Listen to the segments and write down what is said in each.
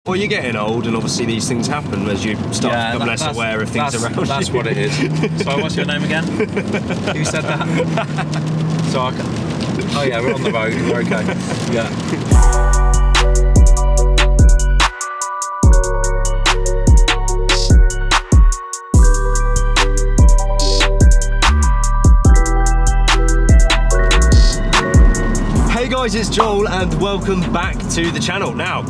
Well, you're getting old, and obviously these things happen as you start to become less aware of things around you. That's what it is. So what's your name again? Who said that? So I can... Oh yeah, we're on the road, we're okay. Yeah. Hey guys, it's Joel and welcome back to the channel. Now,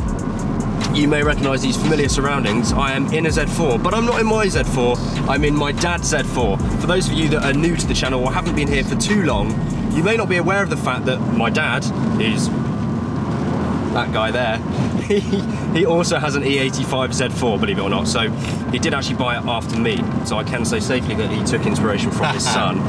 you may recognise these familiar surroundings. I am in a Z4, but I'm not in my Z4, I'm in my dad's Z4. For those of you that are new to the channel or haven't been here for too long, you may not be aware of the fact that my dad is that guy there. He also has an E85 Z4, believe it or not, so he did actually buy it after me, so I can say safely that he took inspiration from his son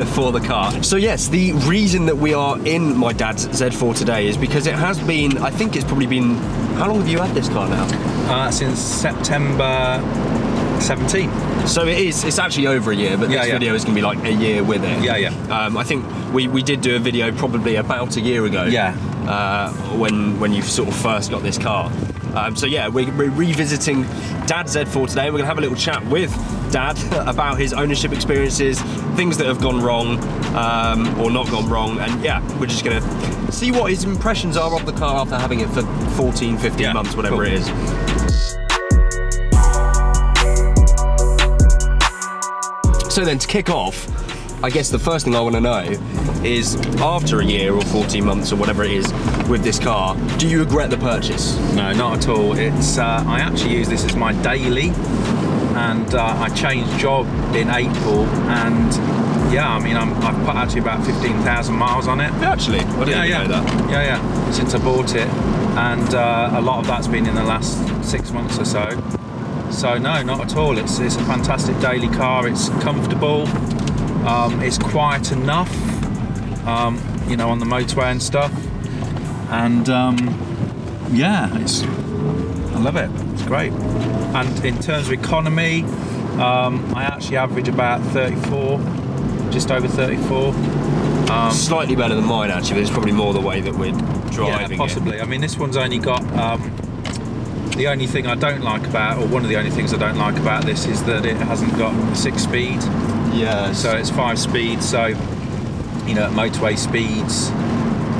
for the car. So yes, the reason that we are in my dad's Z4 today is because it has been, I think it's probably been, how long have you had this car now? Since September 17. So it's actually over a year, but this video is going to be like a year with it. I think we did do a video probably about a year ago. When you sort of first got this car. So yeah, we're revisiting Dad's Z4 today. We're going to have a little chat with Dad about his ownership experiences, things that have gone wrong or not gone wrong, and yeah, we're just going to see what his impressions are of the car after having it for 14, 15 months, whatever it is. So then, to kick off, I guess the first thing I want to know is, after a year or 14 months or whatever it is with this car, do you regret the purchase? No, not at all. It's I actually use this as my daily, and I changed job in April, and yeah, I mean, I've put actually about 15,000 miles on it. Actually? I didn't know that. Yeah, since I bought it, and a lot of that's been in the last 6 months or so. So no, not at all. It's a fantastic daily car. It's comfortable. It's quiet enough, you know, on the motorway and stuff. And yeah, I love it. It's great. And in terms of economy, I actually average about 34, just over 34. Slightly better than mine actually, but it's probably more the way that we're driving. Yeah, possibly. I mean, this one's only got. The only thing I don't like about, or one of the only things I don't like about this, is that it hasn't got 6-speed. Yeah. So it's 5 speeds. So, you know, at motorway speeds,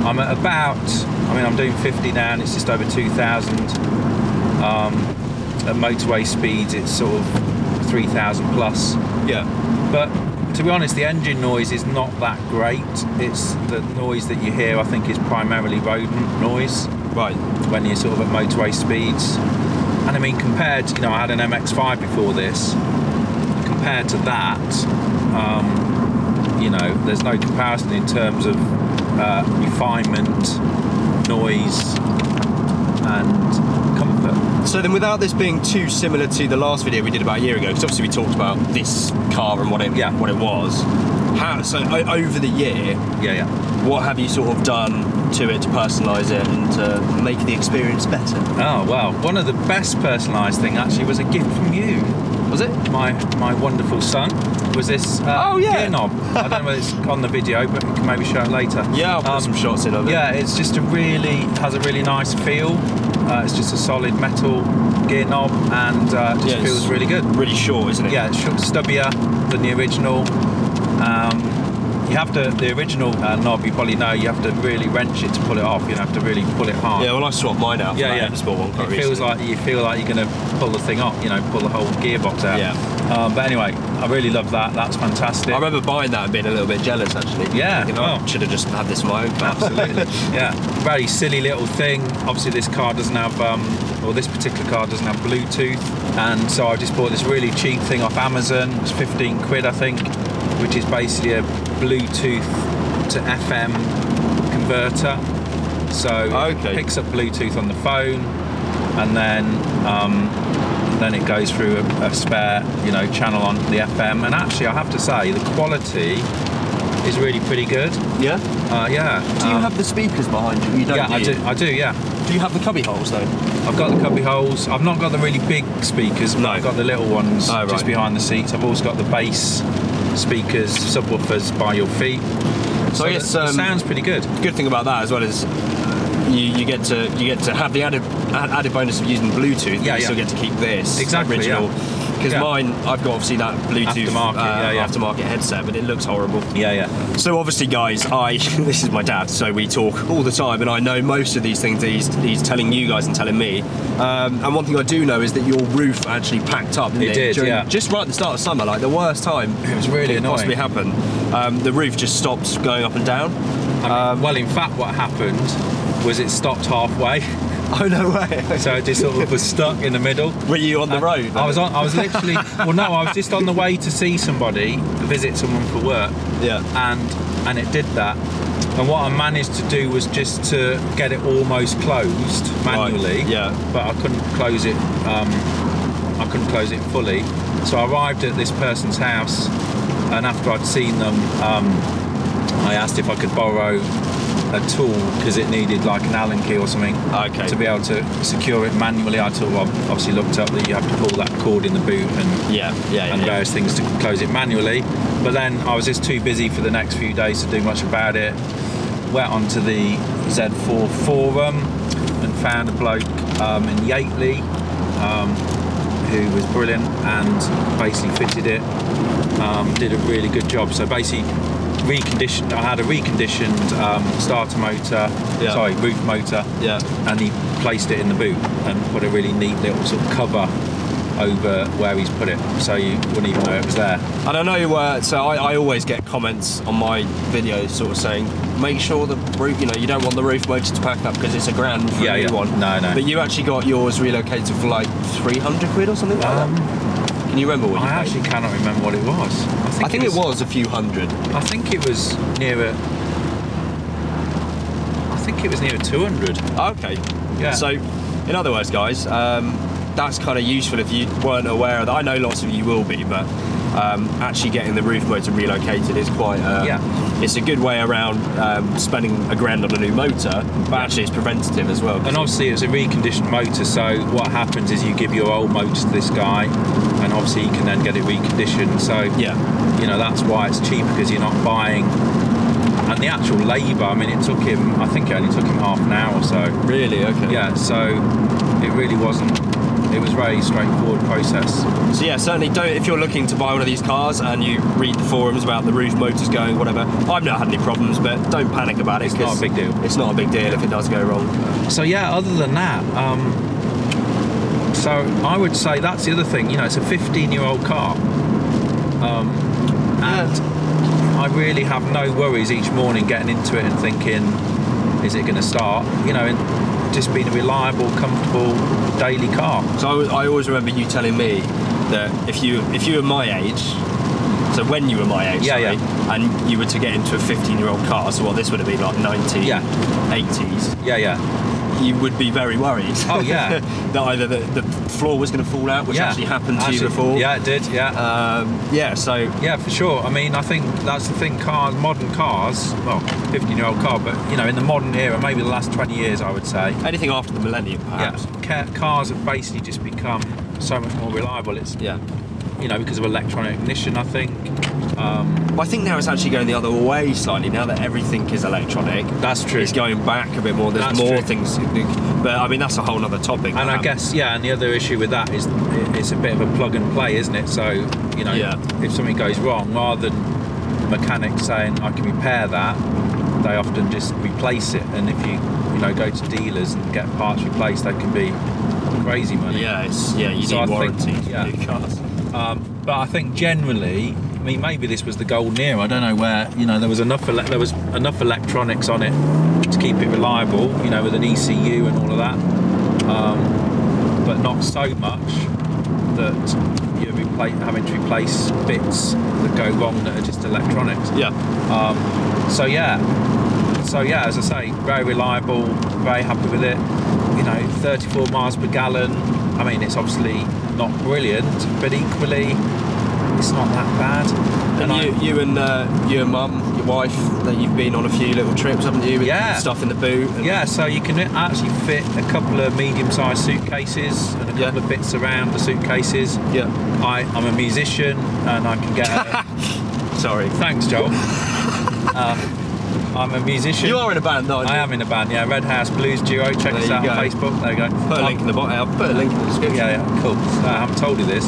I'm at about, I mean, I'm doing 50 now and it's just over 2,000. At motorway speeds, it's sort of 3,000 plus. Yeah. But to be honest, the engine noise is not that great. It's the noise that you hear, I think, is primarily rodent noise. Right. When you're sort of at motorway speeds. And I mean, compared, you know, I had an MX-5 before this. Compared to that, you know, there's no comparison in terms of refinement, noise, and comfort. So then, without this being too similar to the last video we did about a year ago, because obviously we talked about this car and what it was. So over the year, what have you sort of done to it to personalise it and to make the experience better? Oh well, one of the best personalised thing actually was a gift from you. Was it? My wonderful son was this gear knob. I don't know whether it's on the video, but we can maybe show it later. Yeah, I'll put some shots in of it. Yeah, it's just has a really nice feel. It's just a solid metal gear knob, and just feels really good. Really short, isn't it? Yeah, it's short, stubbier than the original. You have to, the original knob, you probably know, you have to really wrench it to pull it off. You have to really pull it hard. Yeah, well, I swapped mine out. One it feels like you feel like you're going to pull the thing off. You know, pull the whole gearbox out. Yeah. But anyway, I really love that. That's fantastic. I remember buying that and being a little bit jealous, actually. Yeah. Thinking, I should have just had this on my own. Absolutely. Yeah. Very silly little thing. Obviously, this car doesn't have, or this particular car doesn't have Bluetooth, and so I just bought this really cheap thing off Amazon. It's 15 quid, I think, which is basically a Bluetooth to FM converter. So it picks up Bluetooth on the phone, and then it goes through a spare, you know, channel on the FM. And actually, I have to say, the quality is really pretty good. Yeah? Yeah. Do you have the speakers behind you? You don't, yeah, I do, yeah. Do you have the cubby holes, though? I've got the cubby holes. I've not got the really big speakers, but I've got the little ones just behind the seats. I've also got the bass speakers, subwoofers by your feet. So I guess it sounds pretty good. The good thing about that as well is you get to have the added bonus of using Bluetooth. Yeah, you still get to keep this original. Because mine, I've got obviously that Bluetooth aftermarket headset, but it looks horrible. So obviously, guys, this is my dad, so we talk all the time, and I know most of these things that he's telling you guys and telling me. And one thing I do know is that your roof actually packed up. It did, just right at the start of summer, like the worst time. It was really annoying. Possibly happened. The roof just stopped going up and down. Well, in fact, what happened was it stopped halfway. Oh, no way. So it just sort of was stuck in the middle. Were you on the road? I was literally, well, no, I was just on the way to see somebody, visit someone for work. Yeah. And it did that. And what I managed to do was just to get it almost closed manually. Right. Yeah. But I couldn't close it. I couldn't close it fully. So I arrived at this person's house, and after I'd seen them, I asked if I could borrow a tool because it needed like an Allen key or something to be able to secure it manually. I obviously looked up that you have to pull that cord in the boot and various things to close it manually. But then I was just too busy for the next few days to do much about it. Went onto the Z4 forum and found a bloke in Yateley who was brilliant and basically fitted it. Did a really good job. So basically reconditioned. I had a reconditioned starter motor, roof motor, and he placed it in the boot and put a really neat little sort of cover over where he's put it, so you wouldn't even know it was there. And I know, so I always get comments on my videos sort of saying, make sure the roof, you don't want the roof motor to pack up because it's $1,000 for a new one. No. But you actually got yours relocated for like 300 quid or something like that? Can you remember what you paid? I actually cannot remember what it was. I think it was a few hundred. I think it was near near 200. Okay. Yeah. So, in other words, guys, that's kind of useful if you weren't aware of that. I know lots of you will be, but actually getting the roof motor relocated is quite it's a good way around spending $1,000 on a new motor, but actually it's preventative as well. And obviously it's a reconditioned motor, so what happens is you give your old motor to this guy, and obviously you can then get it reconditioned. So that's why it's cheap, because you're not buying. And the actual labour, I mean, I think it only took him half an hour or so. Really? Okay. Yeah, so it really wasn't. It was a very straightforward process. So yeah, certainly don't, if you're looking to buy one of these cars and you read the forums about the roof motors going, whatever, I've not had any problems, but don't panic about it. It's not a big deal. It's not a big deal if it does go wrong. So yeah, other than that, so I would say that's the other thing, it's a 15-year-old car. And I really have no worries each morning getting into it and thinking, is it going to start? And just being a reliable, comfortable daily car. So I always remember you telling me that if you were my age, so when you were my age, and you were to get into a 15-year-old car, so what this would have been like 80s, you would be very worried. Oh yeah. That either the floor was going to fall out, which actually happened to you before. Yeah, it did. Yeah. So yeah, for sure. I mean, I think that's the thing. Modern cars, well, 15-year-old car, but in the modern era, maybe the last 20 years, I would say. Anything after the millennium, perhaps. Yeah. Cars have basically just become so much more reliable. It's because of electronic ignition, I think. Well, I think now it's actually going the other way slightly. Now that everything is electronic, that's true. It's going back a bit more. There's more things, but I mean that's a whole other topic. And I guess and the other issue with that is it's a bit of a plug and play, isn't it? So if something goes wrong, rather than the mechanic saying I can repair that, they often just replace it. And if you go to dealers and get parts replaced, they can be crazy money. You need warranty for new cars. But I think generally, I mean, maybe this was the golden era. I don't know where there was enough electronics on it to keep it reliable. With an ECU and all of that, but not so much that you're having to replace bits that go wrong that are just electronics. So as I say, very reliable, very happy with it. 34 miles per gallon. I mean, it's obviously not brilliant, but equally, it's not that bad. And you and mum, your wife, that you've been on a few little trips, haven't you? With stuff in the boot. So you can actually fit a couple of medium-sized suitcases and a couple of bits around the suitcases. I'm a musician and I can get. Sorry. Thanks, Joel. I'm a musician. You are in a band, though. I am in a band, yeah. Red House Blues Duo. Check us out on Facebook. There you go. Put a link in the bottom. I'll put a link in the description. Yeah, yeah, cool. So I haven't told you this,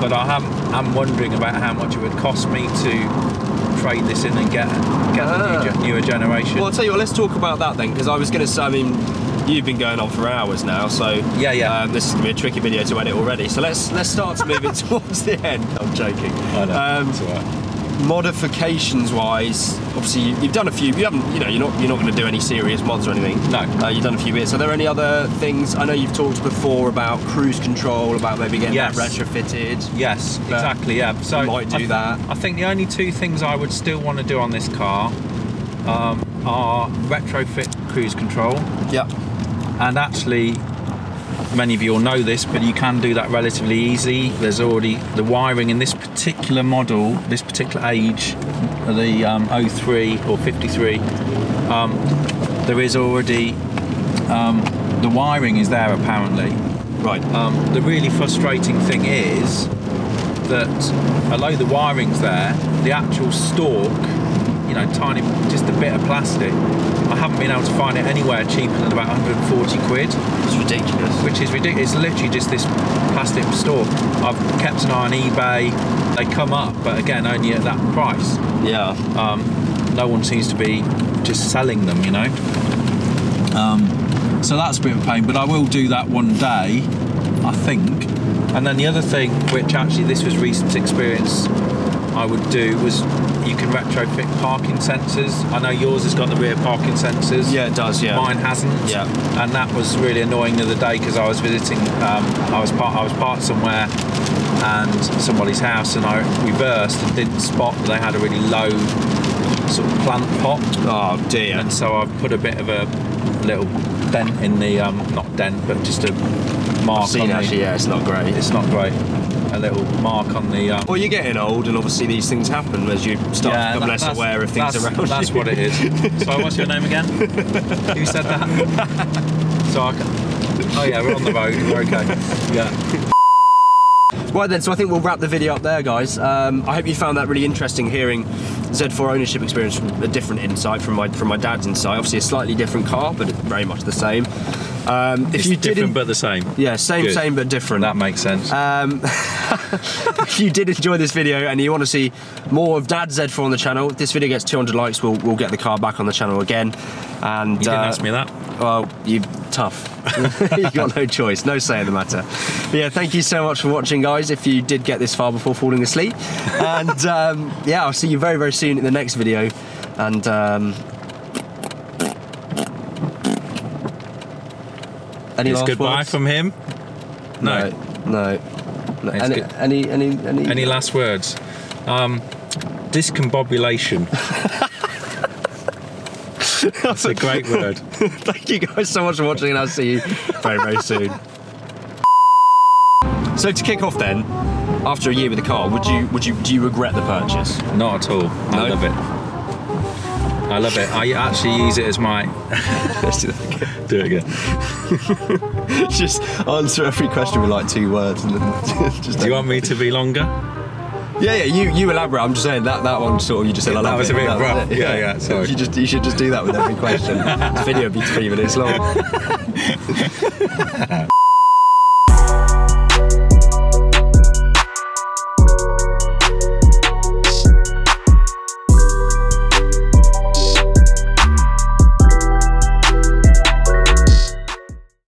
but I'm wondering about how much it would cost me to trade this in and get the newer generation. Well, I'll tell you what, let's talk about that then, because I was going to say, I mean, you've been going on for hours now, so yeah. This is going to be a tricky video to edit already. So let's start to move it towards the end. I'm joking. I know. It's all right. Modifications wise, obviously you've done a few. You haven't, you're not going to do any serious mods or anything. No. You've done a few bits. Are there any other things? I know you've talked before about cruise control, about maybe getting that retrofitted. Yes, exactly. Yeah. So you might do that. I think the only two things I would still want to do on this car are retrofit cruise control. Yeah. And actually, many of you will know this, but you can do that relatively easy. There's already the wiring in this particular model, this particular age, the 03 or 53. There is already the wiring is there apparently. Right. The really frustrating thing is that although the wiring's there, the actual stalk, tiny, just a bit of plastic, I haven't been able to find it anywhere cheaper than about 140 quid. It's ridiculous. Which is ridiculous. It's literally just this plastic stalk. I've kept an eye on eBay. They come up, but again, only at that price. Yeah. No one seems to be just selling them, So that's a bit of a pain, but I will do that one day, I think. And then the other thing, which actually this was recent experience, I would do was you can retrofit parking sensors. I know yours has got the rear parking sensors. Yeah, it does. Yeah. Mine hasn't. Yeah. And that was really annoying the other day because I was visiting. I was parked somewhere and somebody's house, and I reversed and didn't spot that they had a really low sort of plant pot. Oh dear. And so I've put a bit of a little dent in the not dent, but just a mark. I've seen actually. Yeah, it's not great. It's not great. A little mark on the... Well, you're getting old, and obviously these things happen as you start to become less aware of things around you. That's what it is. So what's your name again? Who said that? So I can... Oh yeah, we're on the road, we're okay. Yeah. Right then, so I think we'll wrap the video up there, guys. I hope you found that really interesting, hearing Z4 ownership experience from a different insight from my dad's insight. Obviously a slightly different car, but it's very much the same. If you different but the same. Yeah, same, Good. Same but different. That makes sense. If you did enjoy this video and you want to see more of Dad's Z4 on the channel, if this video gets 200 likes, we'll get the car back on the channel again. And you didn't ask me that. Well, you tough. You got no choice, no say in the matter. But yeah, thank you so much for watching, guys. If you did get this far before falling asleep, and yeah, I'll see you very, very soon in the next video. And any last goodbye words? from him? No. Any last words? Discombobulation. That's a great word. Thank you guys so much for watching, and I'll see you very, very soon. So to kick off then, after a year with the car, do you regret the purchase? Not at all. No? I love it. I love it. I actually use it as my... Let's do that again. Do it again. Just answer every question with like 2 words, and then just. Do you want me to be longer? Yeah, you elaborate. I'm just saying that one sort of, you just said, I love that was it. a bit rough. Yeah, sorry. You should just do that with every question. This video would be 3 minutes long.